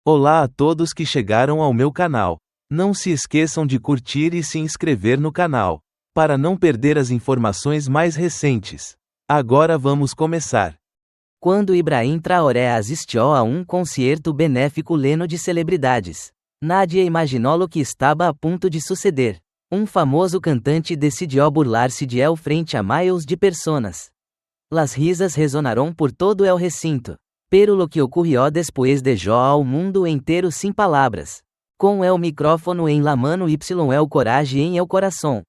Olá a todos que chegaram ao meu canal. Não se esqueçam de curtir e se inscrever no canal, para não perder as informações mais recentes. Agora vamos começar. Quando Ibrahim Traoré assistiu a um concerto benéfico leno de celebridades, nadie imaginou o que estava a ponto de suceder. Um famoso cantante decidiu burlar-se de él frente a miles de personas. Las risas resonaram por todo el recinto. Pero lo que ocurrió después dejó ao mundo inteiro sem palavras. Com el micrófono em la mano y el coraje em el coração.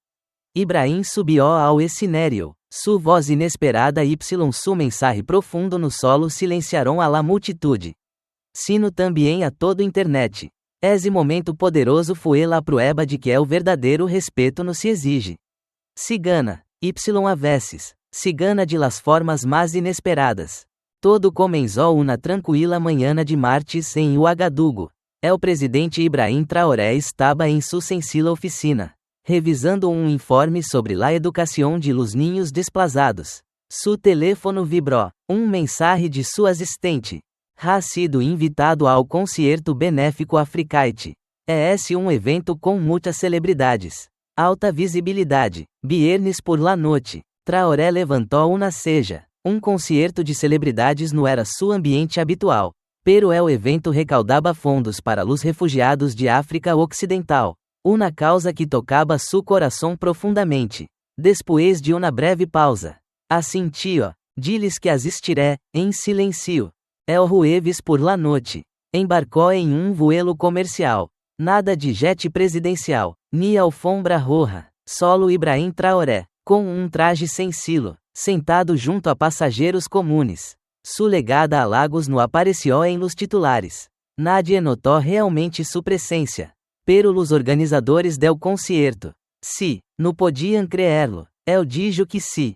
Ibrahim subiu ao escenario. Su voz inesperada y su mensaje profundo no solo silenciaron a la multitude. Sino também a todo internet. Esse momento poderoso foi la prueba de que el verdadeiro respeito no se exige. Cigana, y a veces, cigana de las formas mais inesperadas. Todo começou uma tranquila manhã de martes em Ouagadougou. El presidente Ibrahim Traoré estava em sua sencilla oficina, revisando um informe sobre la educação de los niños desplazados. Su teléfono vibrou. Mensagem de sua assistente. Ha sido invitado ao concerto benéfico Africaite. Esse evento com muitas celebridades. Alta visibilidade. Viernes por la noite. Traoré levantou uma ceja. Concerto de celebridades não era seu ambiente habitual. Pero el evento recaudava fundos para os refugiados de África Ocidental. Uma causa que tocava su coração profundamente. Depois de uma breve pausa. Assentiu. Diles que assistiré, em silêncio. El jueves por la noite. Embarcou em vuelo comercial. Nada de jet presidencial, ni alfombra roja. Solo Ibrahim Traoré, com traje sencillo. Sentado junto a passageiros comunes. Su legada a Lagos no apareció em los titulares. Nadie notou realmente su presencia. Pero los organizadores del concierto, sí, no podiam creerlo. El dijo que sí.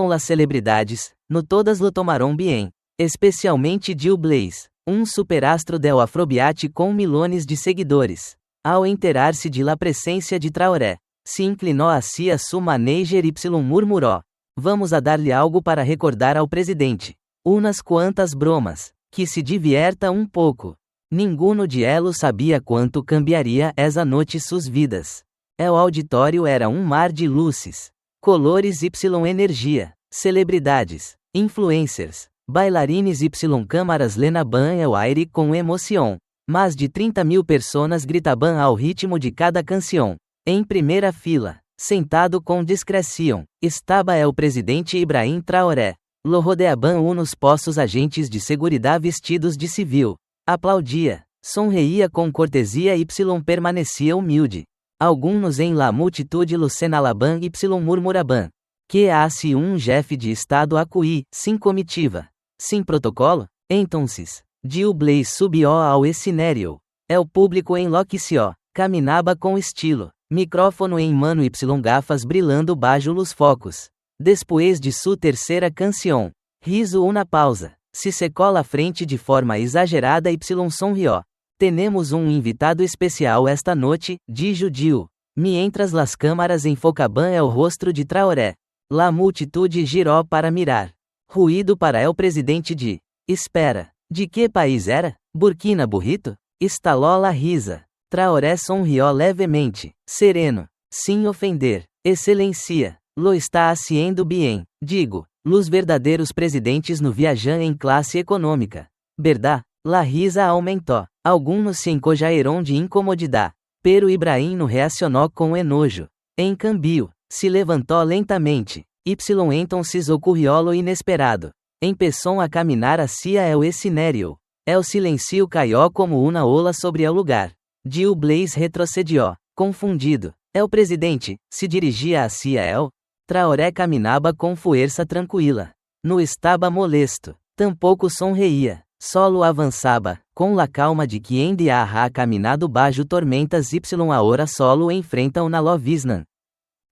Las celebridades, no todas lo tomaron bien. Especialmente Gil Blaze, superastro del afrobeat com milhões de seguidores. Ao enterar-se de la presencia de Traoré, se inclinou hacia su manager y murmurou. Vamos a dar-lhe algo para recordar ao presidente. Unas quantas bromas. Que se divierta pouco. Ninguno de elos sabia quanto cambiaria essa noite suas vidas. El auditório era mar de luzes, colores y energia, celebridades, influencers, bailarines y câmaras lenaban el aire com emoção. Mais de 30.000 pessoas gritaban ao ritmo de cada canção. Em primeira fila, sentado com discreção, estava el presidente Ibrahim Traoré. Lo rodeaban unos postos agentes de seguridad vestidos de civil. Aplaudia, sonreía com cortesia y permanecia humilde. Alguns em la multitude lo senalaban y murmuraban. Que hace jefe de estado acuí, sem comitiva, sem protocolo? Entonces, Gil Blaze subiu ao escenario. El público enlouqueció, caminaba com estilo. Micrófono em mano y gafas brilhando bajo los focos. Depois de sua terceira canção, riso uma pausa, se secou à frente de forma exagerada y sonrió. Tenemos invitado especial esta noite, dijo Gil. Mientras las câmaras enfocaban el rostro de Traoré. La multitude girou para mirar. Ruído para el presidente de. Espera, de que país era? Burkina Burrito? Estalou la risa. Traoré sonrió levemente, sereno, sem ofender. Excelência, lo está haciendo bien, digo. Los verdadeiros presidentes no viajan em classe econômica. Verdad? La risa aumentou. Alguns se encojaram de incomodidade. Pero Ibrahim no reacionou com enojo. Em cambio, se levantou lentamente. Entonces ocurrió lo inesperado. Empezou a caminar hacia el escenario. El silencio caiu como uma ola sobre el lugar. Gil Blaze retrocedió, confundido. El presidente se dirigia hacia el. Traoré caminaba com força tranquila. Não estava molesto. Tampouco sonreía. Solo avançava, com la calma de quien ha caminado bajo tormentas y ahora solo enfrenta una lovisnan.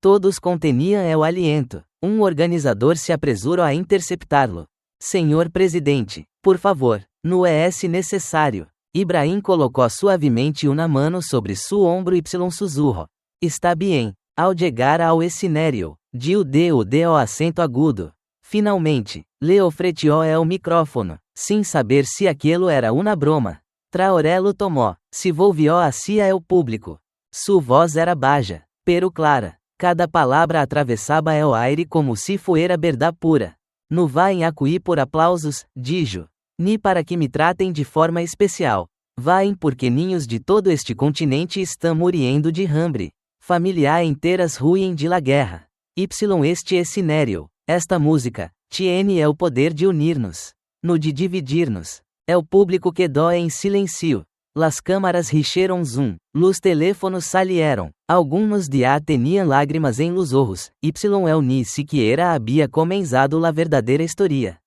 Todos conteniam el aliento. Organizador se apresurou a interceptá-lo. Senhor presidente, por favor, não é necessário. Ibrahim colocou suavemente uma mano sobre seu ombro y sussurrou. Está bien. Ao chegar ao escenario, Gil deu o acento agudo. Finalmente, le ofreció el micrófono, sem saber se aquilo era uma broma. Traoré tomó, se volvió hacia el público. Su voz era baja, pero clara. Cada palavra atravessava el aire como se fuera verdade pura. No vai acuir por aplausos, dijo. Ni para que me tratem de forma especial. Vai porque ninhos de todo este continente estão muriendo de hambre. Familiar inteiras ruem de la guerra. Este é cinério. Esta música tiene é o poder de unir-nos. No de dividir-nos. É o público que dói em silêncio. Las câmaras richeron zoom. Los teléfonos salieron. Algunos dia teniam lágrimas em los ojos. El ni siquiera había comenzado la verdadeira historia.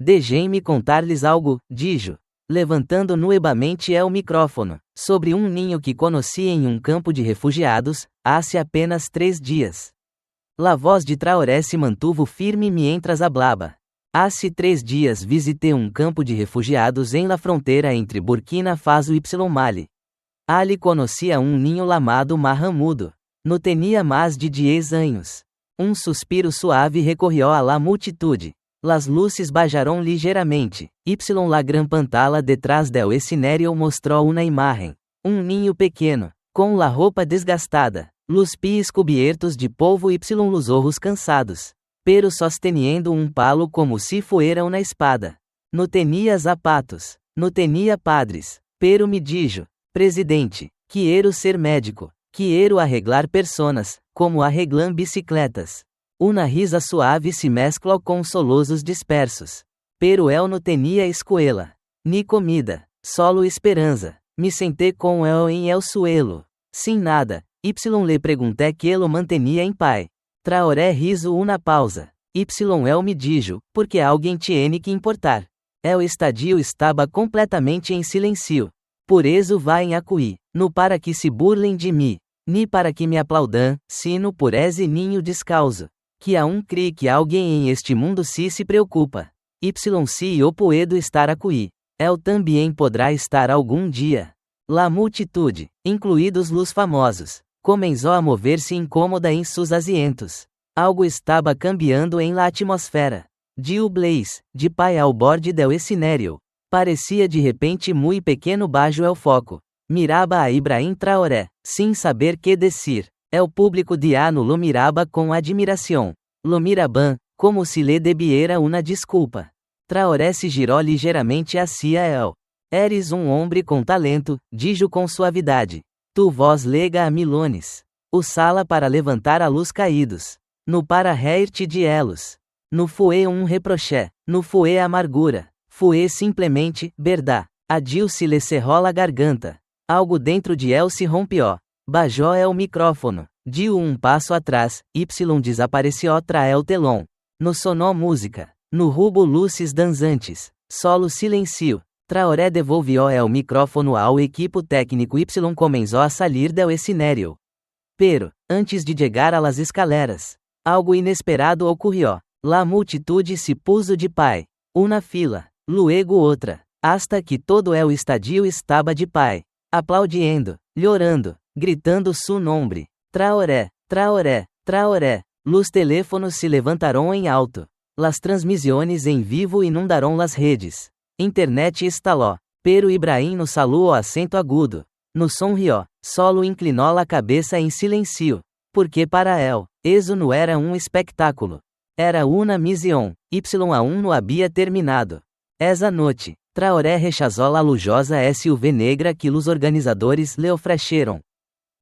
Deixem-me contar-lhes algo, dijo. Levantando nuevamente el micrófono, sobre ninho que conheci em campo de refugiados, hace apenas 3 dias. La voz de Traoré se mantuvo firme mientras hablaba. Hace 3 dias visitei campo de refugiados em la fronteira entre Burkina Faso e Mali. Ali conhecia ninho lamado Mahamudo. No tenia mais de 10 anos. Suspiro suave recorrió a la multitude. Las luces bajaron ligeiramente. La gran pantalla detrás del escenario mostró una imagen. Ninho pequeno, com la roupa desgastada, los pies cubiertos de polvo y los ojos cansados. Pero sosteniendo palo como si fuera una espada. No tenía zapatos, no tenía padres, pero me dijo, presidente, quiero ser médico, quiero arreglar personas, como arreglam bicicletas. Una risa suave se mesclou com solozos dispersos. Pero el no tenía escuela, ni comida, solo esperanza. Me sentei com el em el suelo. Sin nada, le pergunté que lo mantenía em paz. Traoré riso una pausa. El me dijo, porque alguém tiene que importar. El estadio estava completamente em silêncio. Por eso vai acuir, no para que se burlem de mim, ni para que me aplaudam, sino por esse ninho descalço. Que crê que alguém em este mundo se preocupa. Se eu puedo estar acuí, el também podrá estar algum dia. La multitude, incluídos los famosos, começou a mover-se incômoda em seus asientos. Algo estava cambiando em la atmosfera. Gil Blaze, de pé ao borde del escenario, parecia de repente muito pequeno bajo el foco. Miraba a Ibrahim Traoré, sem saber que decir. El público diano lo miraba com admiração. Lo miraban, como se lhe debiera una desculpa. Traoré se girou ligeiramente hacia el. Eres hombre com talento, dijo com suavidade. Tu voz lega a milones. Usá-la para levantar a luz caídos. No para reír-te de elos. No fue reproche, no fue amargura. Fue simplesmente, verdade. A Gil se lhe cerrou a garganta. Algo dentro de el se rompió. Bajó el micrófono. Dio passo atrás, desapareció tras el telón. No sonó música. No rubo luzes danzantes. Solo silencio. Traoré devolvió el micrófono ao equipo técnico começou a salir del escenario. Pero, antes de llegar a las escaleras, algo inesperado ocurrió. La multitude se puso de pé. Una fila, luego outra, hasta que todo el estadio estava de pé. Aplaudiendo, llorando, gritando su nombre. Traoré, Traoré, Traoré. Los teléfonos se levantaron em alto. Las transmisiones em vivo inundaron las redes. Internet estaló. Pero Ibrahim no salou acento agudo. No sonrió, solo inclinou la cabeça em silencio. Porque para él, eso não era espectáculo. Era una misión. Aún no había terminado. Esa noite, Traoré rechazou a lujosa SUV negra que os organizadores lhe ofereceram.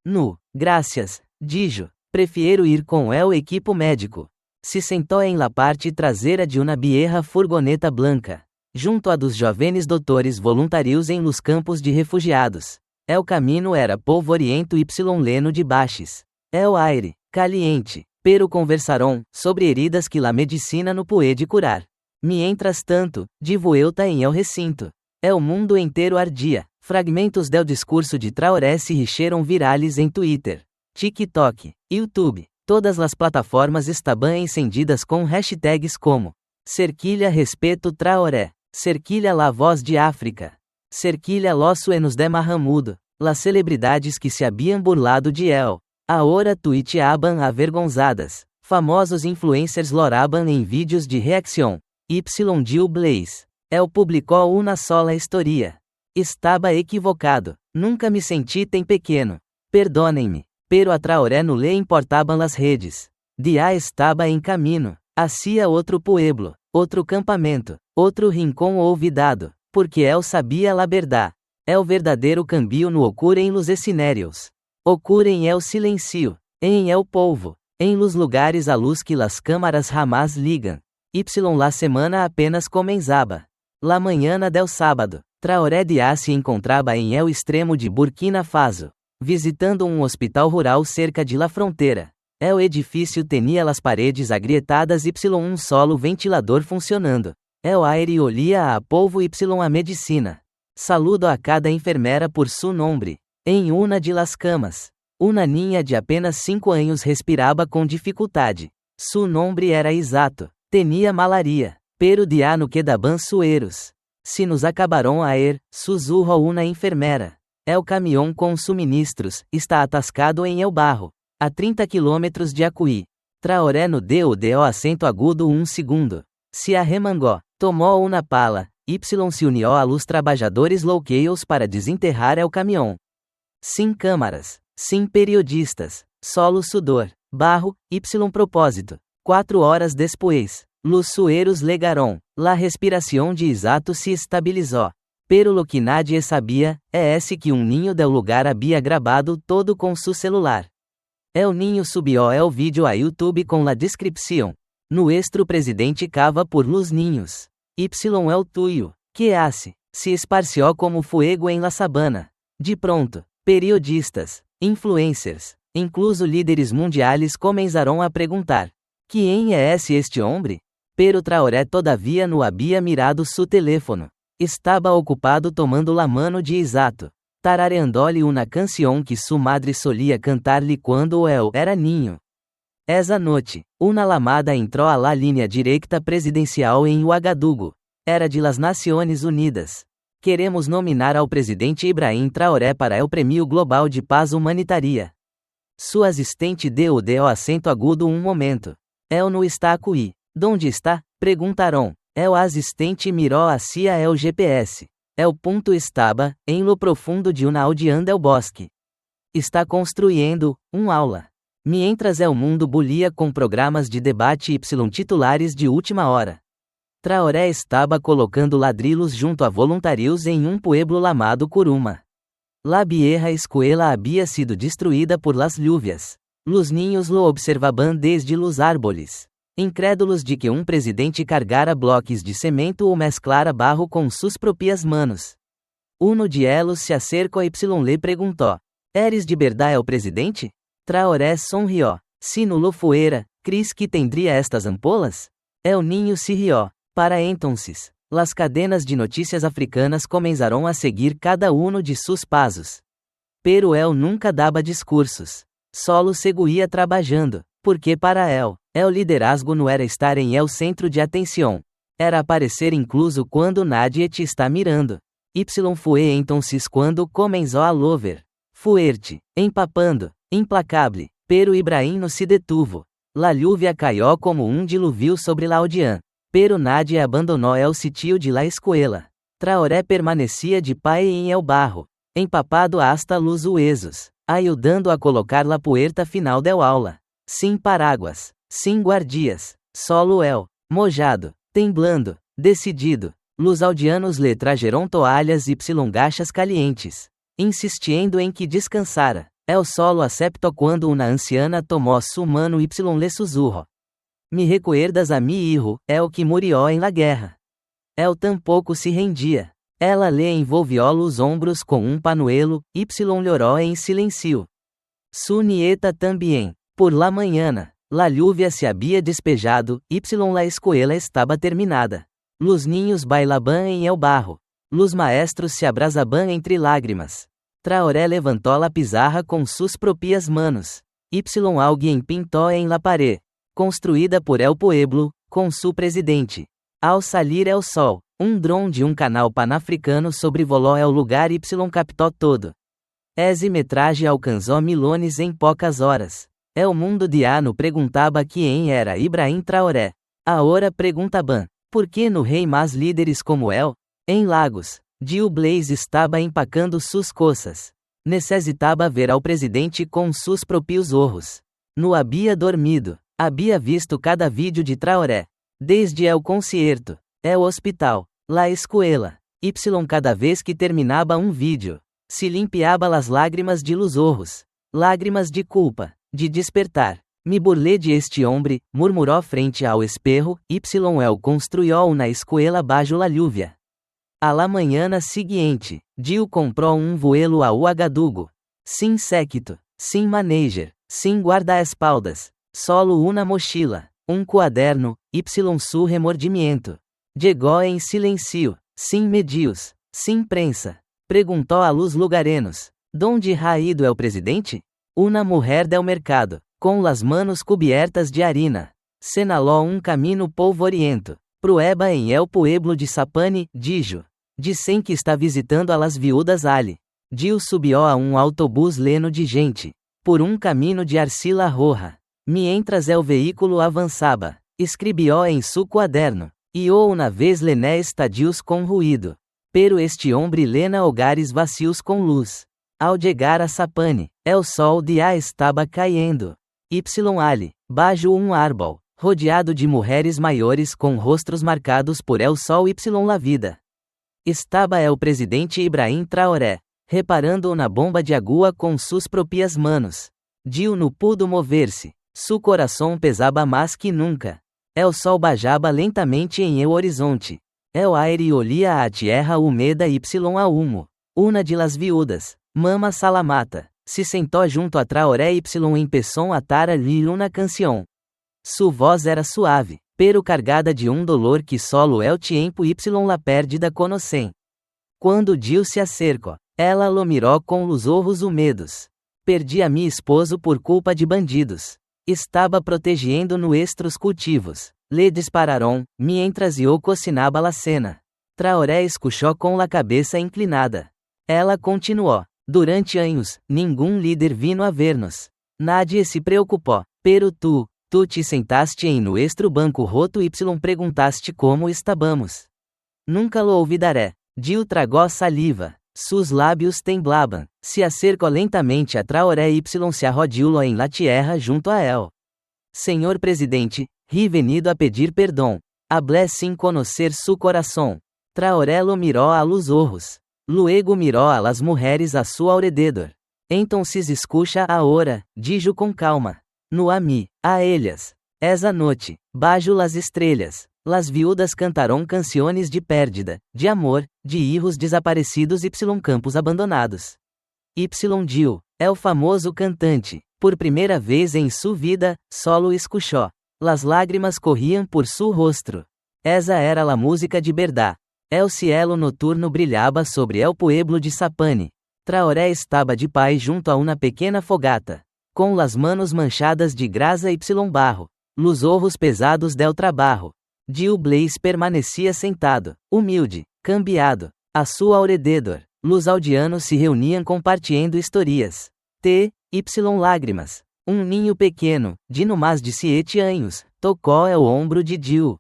No, gracias, dijo, prefiero ir com el equipo médico. Se sentou em la parte traseira de uma vieja furgoneta blanca, junto a dos jovens doutores voluntários em los campos de refugiados. El caminho era polvoriento leno de baixes. El aire, caliente, pero conversaron sobre heridas que la medicina no puede curar. Mientras tanto, de vuelta em el recinto. El mundo inteiro ardia. Fragmentos del discurso de Traoré se richeram virales em Twitter, TikTok, YouTube. Todas as plataformas estavam encendidas com hashtags como Cerquilha Respeto Traoré, Cerquilha La Voz de África, Cerquilha Los Sueños de Mahamudo. Las celebridades que se haviam burlado de él, ahora tuiteaban avergonzadas. Famosos influencers loraban em vídeos de reacção. Gil Blaze. El publicou uma sola historia. Estava equivocado. Nunca me senti tão pequeno. Perdonem-me. Pero a Traoré no le importaban las redes. Dia estava em caminho. Hacia outro pueblo, outro campamento, outro rincón olvidado, porque él sabia la verdad. El verdadeiro cambio no ocorre em los escenarios. Ocorre em el silencio, em el polvo, em los lugares a luz que las câmaras jamás ligam. La semana apenas comenzaba. La mañana del sábado, Traoré Dia se encontraba em el extremo de Burkina Faso, visitando um hospital rural cerca de la fronteira. El edifício tinha las paredes agrietadas y um solo ventilador funcionando. El aire olía a polvo y a medicina. Saludo a cada enfermera por su nombre. Em uma de las camas, uma niña de apenas 5 anos respirava com dificuldade. Su nombre era exato. Tenia malaria. Pero Dia no quedaban sueros. Se nos acabaron a susurrou uma enfermera. El caminhão com suministros está atascado em el barro. A 30 quilômetros de Acuí. Traoré no deu acento agudo segundo. Se arremangou. Tomou uma pala. Se uniu a los trabalhadores louqueios para desenterrar el caminhão. Sem câmaras. Sem periodistas. Solo sudor. Barro. Propósito. 4 horas después. Los sueros legaron. La respiração de exato se estabilizou. Pero lo que nadie sabia, que niño del lugar había grabado todo com su celular. El niño subió el vídeo a YouTube com la descripción. Nuestro presidente cava por los niños. El tuyo. Que hace? Se esparció como fuego en la sabana. De pronto, periodistas, influencers, incluso líderes mundiales comenzaron a perguntar: ¿Quién es este hombre? Pero Traoré todavía no había mirado su teléfono. Estaba ocupado tomando la mano de exato, tarareando-lhe uma canção que sua madre solia cantar-lhe quando él era niño. Esa noite, uma lamada entrou a la línea directa presidencial em Ouagadougou. Era de las Naciones Unidas. Queremos nominar ao presidente Ibrahim Traoré para el Prêmio Global de Paz Humanitaria. Sua assistente deu acento agudo momento. El no está aqui. Donde está? Perguntaram. El assistente mirou hacia el GPS. El punto estaba, em lo profundo de una aldeia del bosque. Está construindo, aula. Mientras el mundo bulia com programas de debate titulares de última hora. Traoré estava colocando ladrilhos junto a voluntarios em pueblo lamado Curuma. La vieja escuela había sido destruída por las lluvias. Los niños lo observaban desde los árboles. Incrédulos de que presidente cargara bloques de cemento ou mesclara barro com suas próprias manos. Uno de ellos se acercou e le perguntou: ¿Eres de verdade o presidente? Traoré sonrió. Si no lo fuera, ¿crees que tendría estas ampolas? El niño se rió. Para entonces, las cadenas de notícias africanas comenzaron a seguir cada uno de sus pasos. Pero él nunca daba discursos. Solo seguía trabalhando, porque para él, el liderazgo não era estar em el centro de atenção. Era aparecer incluso quando nadie te está mirando. Fue entonces quando comenzó a lover. Fuerte, empapando, implacable, pero Ibrahim no se detuvo. La lluvia cayó como diluvio sobre la aldeia. Pero nadie abandonou el sitio de la escuela. Traoré permanecia de pé em el barro, empapado hasta los huesos, ayudando a colocar la puerta final del aula. Sem paraguas, sem guardias, solo él, mojado, temblando, decidido. Los aldeanos le trajeron toalhas y gachas calientes, insistindo em que descansara. El solo aceptó quando uma anciana tomó su mano y le susurró: Me recuerdas a mi hijo, el que murió en la guerra. El tampouco se rendia. Ela le envolvió los ombros com panuelo, lloró em silencio. Su nieta também. Por la mañana, la lluvia se había despejado, la escuela estaba terminada. Los niños bailaban en el barro. Los maestros se abrazaban entre lágrimas. Traoré levantó la pizarra com sus propias manos. Alguien pintó en la pared, construída por el pueblo, com su presidente. Ao salir el sol, drone de canal panafricano sobrevolou el lugar y captou todo. Esse metragem alcançou milhões em poucas horas. El mundo diano perguntava quem era Ibrahim Traoré. Agora perguntaban, por que no rei mais líderes como él? Em Lagos, Diu Blaze estava empacando suas coisas. Necessitava ver ao presidente com seus próprios olhos. No havia dormido. Havia visto cada vídeo de Traoré. Desde o concerto, o hospital, la escuela, cada vez que terminava um vídeo, se limpiava las lágrimas de los ojos. Lágrimas de culpa, de despertar. Me burlé de este hombre, murmurou frente ao espejo, el construiu na escuela bajo la lluvia. A la manhã seguinte, Diu comprou um vuelo a Ouagadougou. Sem séquito, sem manager, sem guarda-espaldas, solo uma mochila, um quaderno, su remordimiento. Chegou em silêncio, sem medios, sem prensa. Perguntou a los lugarenos: donde ha ido el presidente? Una mujer del mercado, com las manos cubiertas de harina. Senaló um caminho polvoriento. Prueba em el pueblo de Sapani, dijo. Dizem que está visitando a las viúdas ali. Diu subiu a um autobus leno de gente. Por um caminho de arcila roja. Mientras el veículo avançava, escribió em su quaderno. E uma vez lené estadios com ruído. Pero este hombre lena hogares vacios com luz. Ao chegar a Sapani, el sol dia estava caindo. Ali, bajo um árbol, rodeado de mulheres maiores com rostos marcados por el sol la vida. Estava el presidente Ibrahim Traoré, reparando na bomba de agua com suas próprias manos. Diu não pudo mover-se. Su coração pesava mais que nunca. El sol bajaba lentamente em el horizonte. El aire olía a tierra húmeda a humo. Una de las viudas, Mama Salamata, se sentou junto a Traoré empezou a cantar-lhe uma canção. Su voz era suave, pero cargada de um dolor que solo el tiempo la pérdida conocem. Quando Diu se acercou, ela lo mirou com os olhos húmedos. Perdi a mi esposo por culpa de bandidos. Estava protegendo nuestros cultivos. Le dispararon, mientras eu cocinava la cena. Traoré escuchou com la cabeça inclinada. Ela continuou. Durante anos, nenhum líder vino a ver-nos. Nadie se preocupou. Pero tu te sentaste em nuestro banco roto perguntaste como estábamos. Nunca lo olvidaré. Diu tragou saliva. Sus lábios temblaban. Se acercou lentamente a Traoré se arrodilou em la tierra junto a él. Senhor presidente, he venido a pedir perdão. Hablé sin conocer su corazón. Traoré lo miró a los ojos. Luego miró a las mujeres a su alrededor. Entonces escucha ahora, dijo com calma. No a mí, a ellas. Esa noite, bajo las estrellas, las viudas cantarão canciones de pérdida, de amor, de hijos desaparecidos campos abandonados. Diu, é o famoso cantante, por primeira vez em sua vida, solo escuchó. Las lágrimas corriam por su rostro. Esa era la música de verdad. El cielo noturno brilhava sobre el pueblo de Sapani. Traoré estava de pé junto a uma pequena fogata, com las manos manchadas de grasa barro, los ojos pesados del trabajo. Diu Blaze permanecia sentado, humilde, cambiado, a sua alrededor. Los aldeanos se reuniam compartilhando historias. Lágrimas. Um ninho pequeno, de no mais de 7 anos, tocou o ombro de Diu.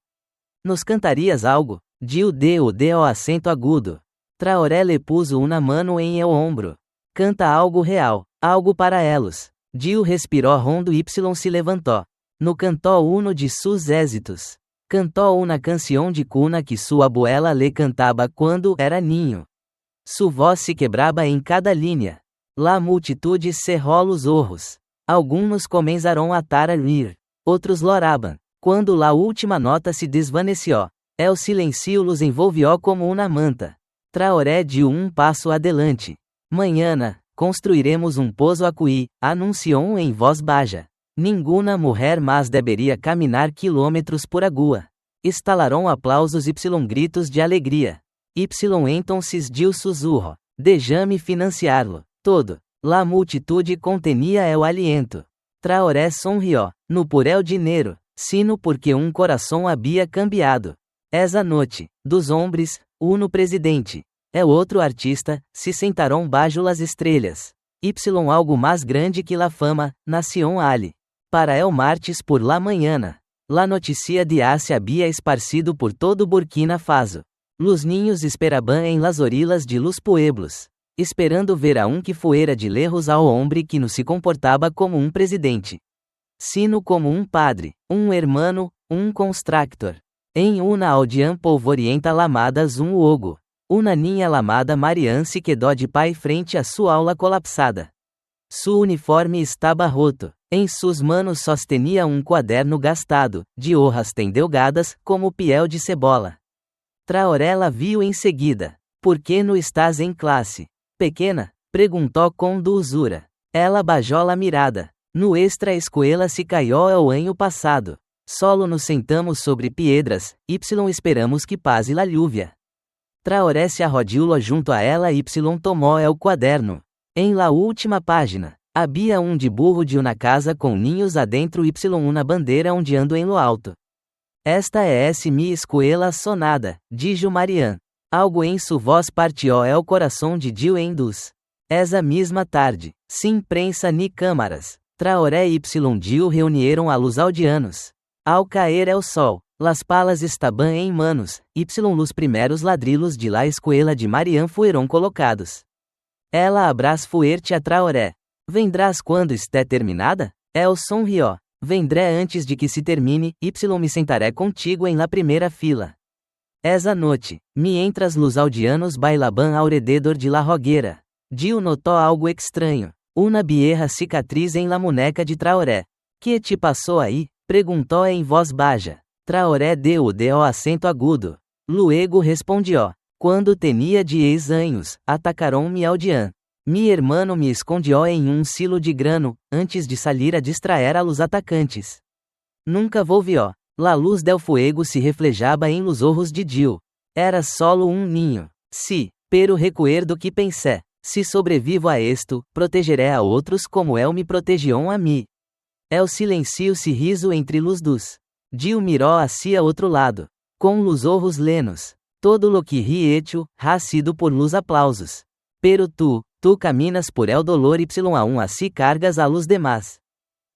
Nos cantarias algo? Diu deu o acento agudo. Traoré le puso uma mano em el ombro. Canta algo real, algo para elos. Diu respirou rondo se levantou. No cantou uno de sus éxitos. Cantou uma canção de cuna que sua abuela le cantava quando era niño. Su voz se quebrava em cada linha. La multitude cerrou os ojos. Alguns começaram a rir. Outros loraban. Quando la última nota se desvaneció, el silencio los envolvió como uma manta. Traoré deu um passo adelante. Manhã, construiremos um poço aqui, anunciou em voz baixa. Ninguna mulher mais deveria caminhar quilômetros por agua. Estalaram aplausos gritos de alegria. Entonces diu sussurro. Déjame financiá-lo. Todo. La multitude contenia el aliento. Traoré sonrió. No por el dinheiro, sino porque um coração havia cambiado. Esa noite, dos hombres, uno presidente. É outro artista, se sentarão bajo las estrellas. Algo mais grande que la fama, nación ali. Para el martes por la mañana. La noticia de se había esparcido por todo Burkina Faso. Los niños esperaban em las orilas de los pueblos, esperando ver a que fuera de lejos ao hombre que no se comportava como presidente, sino como padre, hermano, constructor. Em una aldeia polvorienta lamadas Hugo, uma niña lamada Marianne se quedó de pé frente a sua aula colapsada. Su uniforme estava roto. Em suas manos sostenia quaderno gastado, de hojas delgadas, como piel de cebola. Traoré la viu em seguida. Por que não estás em classe? Pequena? Perguntou com dulzura. Ela bajou la mirada. Nuestra escuela se caiu el año passado. Solo nos sentamos sobre piedras, esperamos que pase la lluvia. Traoré se arrodilhou junto a ela tomou el quaderno. Em la última página, havia dibujo de uma casa com ninhos adentro uma bandeira ondeando em lo alto. Esta mi escuela sonada, dijo Marianne. Algo em sua voz partió el coração de Jill em dos. Esa mesma tarde, sem prensa ni câmaras, Traoré e Jill reunieron a los aldeanos. Ao caer el sol, las palas estaban em manos, los primeiros ladrilhos de la escuela de Marianne fueron colocados. Ela abraçou fuerte a Traoré. Vendrás quando esté terminada? El sonrió. Vendré antes de que se termine, me sentaré contigo em la primeira fila. Esa noite, mientras los aldeanos bailaban alrededor de la hoguera, Jill notou algo extraño. Una vieja cicatriz em la muñeca de Traoré. Que te passou aí? Perguntou em voz baixa. Traoré deu acento agudo. Luego respondió. Quando tinha 10 anos, atacaram-me aldean. Mi hermano me escondió em silo de grano, antes de salir a distraer a los atacantes. Nunca volvió. La luz del fuego se reflejaba em los ojos de Jill. Era solo niño. Sí, pero recuerdo que pensé, se sobrevivo a esto, protegeré a outros como él me protegió a mí. El silencio se riso entre los dos. Jill miró hacia outro lado. Com los ojos lenos. Todo lo que hecho, ha sido por los aplausos. Pero tu caminas por el dolor aún así cargas a los demás.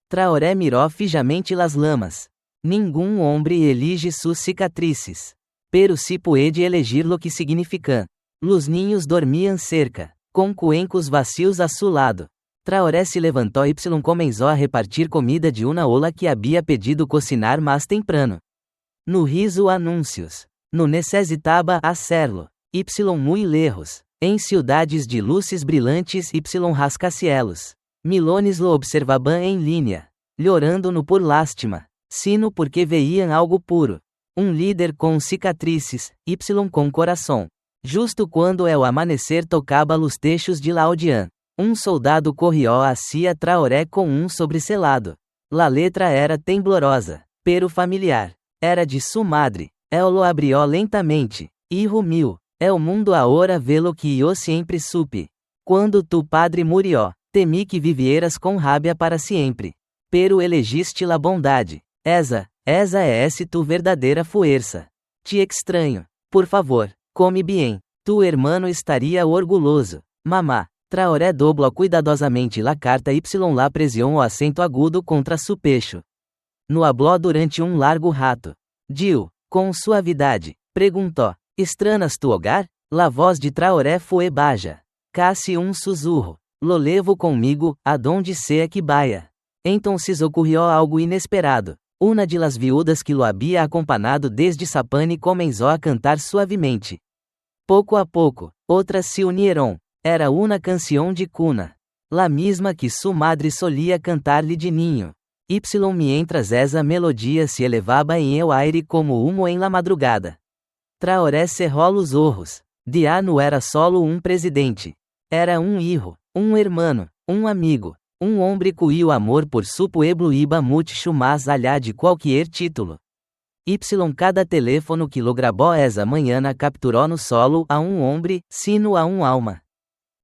Traoré miró fijamente las lamas. Ningún hombre elige sus cicatrices. Pero si puede elegir lo que significan. Los niños dormían cerca, com cuencos vacios a su lado. Traoré se levantou comenzó a repartir comida de una ola que había pedido cocinar más temprano. No riso anúncios. No necessitaba hacerlo. Muy lejos. Em ciudades de luces brilhantes rascacielos. Milones lo observaban em linha. Llorando-no por lástima. Sino porque veían algo puro. Líder com cicatrices, com coração. Justo quando el amanecer tocaba los techos de la aldean. Soldado corrió hacia Traoré com sobreselado. La letra era temblorosa, pero familiar. Era de su madre. El lo abrió lentamente. Hijo mío, el mundo ahora ve lo que yo siempre supe. Quando tu padre murió, temi que vivieras com rabia para siempre. Pero elegiste la bondade. Esa es tu verdadeira fuerza. Te extraño. Por favor, come bien. Tu hermano estaria orgulhoso. Mamá. Traoré doblou cuidadosamente la carta la presionou o acento agudo contra su pecho. No habló durante largo rato. Jill, com suavidade, perguntou: Estranas tu hogar? La voz de Traoré foi baixa. Casi sussurro. Lo levo comigo, adonde sea que vaya. Entonces ocorreu algo inesperado. Una de las viudas que lo había acompanhado desde Sapani comenzó a cantar suavemente. Pouco a pouco, outras se unieron. Era uma canção de cuna. La misma que su madre solía cantar-lhe de niño. Mientras esa melodia se elevava em el aire como humo em la madrugada. Traoré cerró los ojos. Ya no era solo presidente. Era hijo, hermano, amigo, hombre cuyo amor por su pueblo iba mucho más allá de qualquer título. Cada teléfono que lo grabó esa mañana capturó no solo a hombre, sino a alma.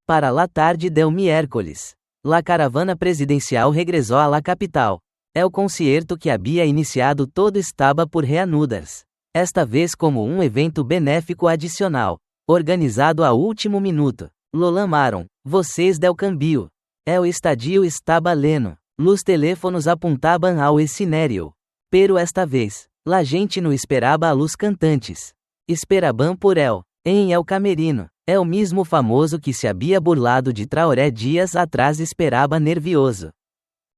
Para la tarde del miércoles, la caravana presidencial regressou a la capital. El concierto que había iniciado todo estaba por reanudar-se. Esta vez como evento benéfico adicional, organizado a último minuto. Lo llamaron, Vocês del Cambio. El estadio estaba lleno. Los teléfonos apuntaban ao escenario. Pero esta vez, la gente não esperaba a los cantantes. Esperaban por el, em El Camerino. É o mesmo famoso que se havia burlado de Traoré dias atrás esperava nervioso.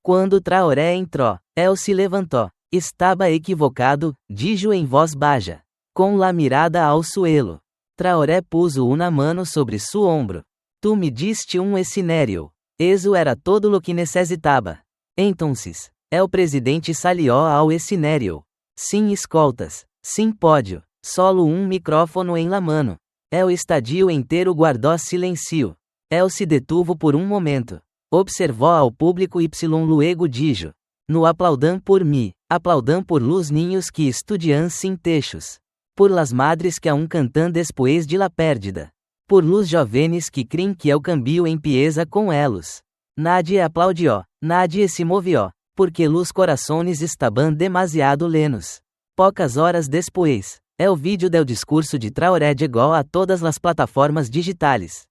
Quando Traoré entrou, El se levantou. Estava equivocado, dijo em voz baixa. Com la mirada ao suelo. Traoré puso una mano sobre su ombro. Tu me diste escenario. Eso era todo lo que necessitava. Entonces, el presidente salió ao escenario. Sem escoltas, sem pódio, solo micrófono em la mano. El estadio inteiro guardou silêncio. El se detuvo por momento. Observou ao público y luego dijo. No aplaudan por mim, aplaudan por los niños que estudian sin techos. Por las madres que aún cantan después de la pérdida. Por los jóvenes que creem que el cambio empieza com elos. Nadie aplaudió, nadie se movió, porque los corazones estaban demasiado lenos. Poucas horas depois, el vídeo del discurso de Traoré llegó a todas las plataformas digitales.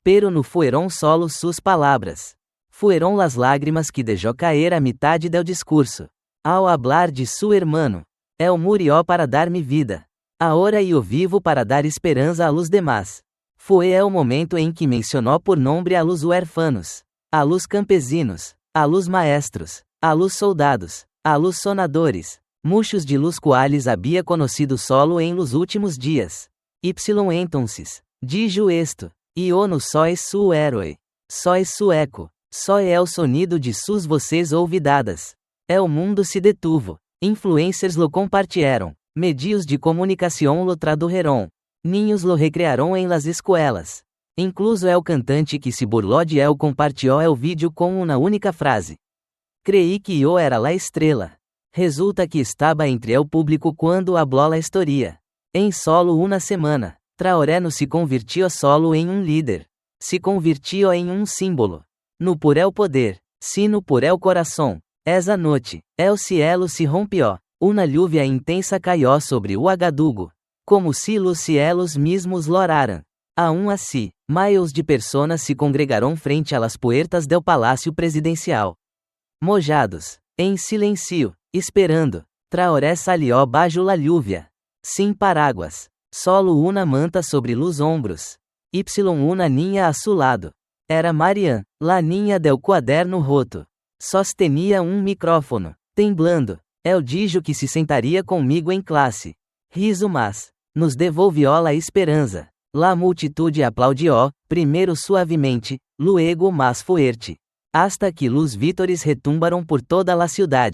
Pero no fueron solo sus palabras. Fueron las lágrimas que dejó caer a mitad del discurso. Ao hablar de su hermano, el murió para dar-me vida. Ahora eu vivo para dar esperança a los demás. Foi el momento em que mencionou por nome a los huérfanos, a los campesinos, a los maestros, a los soldados, a los sonadores, muchos de los cuales había conocido solo en los últimos dias. Entonces, dijo esto, yo no soy su héroe, soy su eco, soy el sonido de sus voces olvidadas. El mundo se detuvo, influencers lo compartilharam. Medios de comunicação lo tradujeron. Niños lo recrearon en las escuelas. Incluso el cantante que se burló de el compartilhou el vídeo com uma única frase. Creí que eu era la estrela. Resulta que estava entre el público quando habló la historia. Em solo uma semana, Traoré no se convirtió solo em líder. Se convirtió em símbolo. No por el poder, sino por el coração. Esa noite, el cielo se rompió. Una lluvia intensa caiu sobre o Agadugo. Como se los cielos mismos loraran. Aún así, miles de personas se congregaram frente a las puertas del Palácio Presidencial. Mojados, em silêncio, esperando, Traoré salió bajo la lluvia. Sem paraguas. Solo una manta sobre los ombros. Una niña a su lado. Era Marianne, la niña del cuaderno roto. Sostenía micrófono, temblando. El dijo que se sentaria comigo em classe. Riso mas, nos devolvió la esperança. La multitude aplaudió, primeiro suavemente, luego más fuerte. Hasta que los vítores retumbaram por toda la ciudad.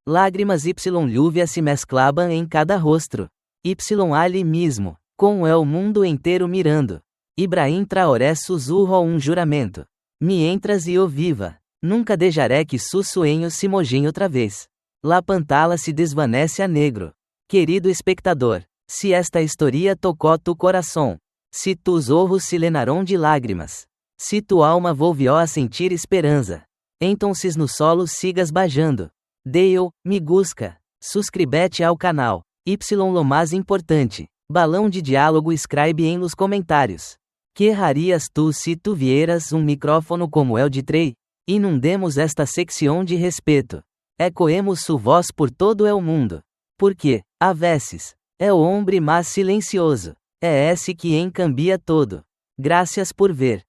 Lágrimas lluvia se mesclaban em cada rostro. Ali mismo, com el mundo inteiro mirando. Ibrahim Traoré sussurrou juramento. Mientras eu viva, nunca deixaré que sus sueños se mojem outra vez. La pantalla se desvanece a negro. Querido espectador, se esta historia tocou tu coração, se tus ojos se llenaron de lágrimas, se tu alma volvió a sentir esperança, entonces no solo sigas bajando. Dale, me gusta, suscríbete ao canal, lo mais importante, balão de diálogo escreve em los comentários. Que harias tu se tu vieras micrófono como el de Trey? Inundemos esta secção de respeito. Ecoemos su voz por todo el mundo. Porque, a veces, é o hombre mais silencioso. É esse que cambia todo. Gracias por ver.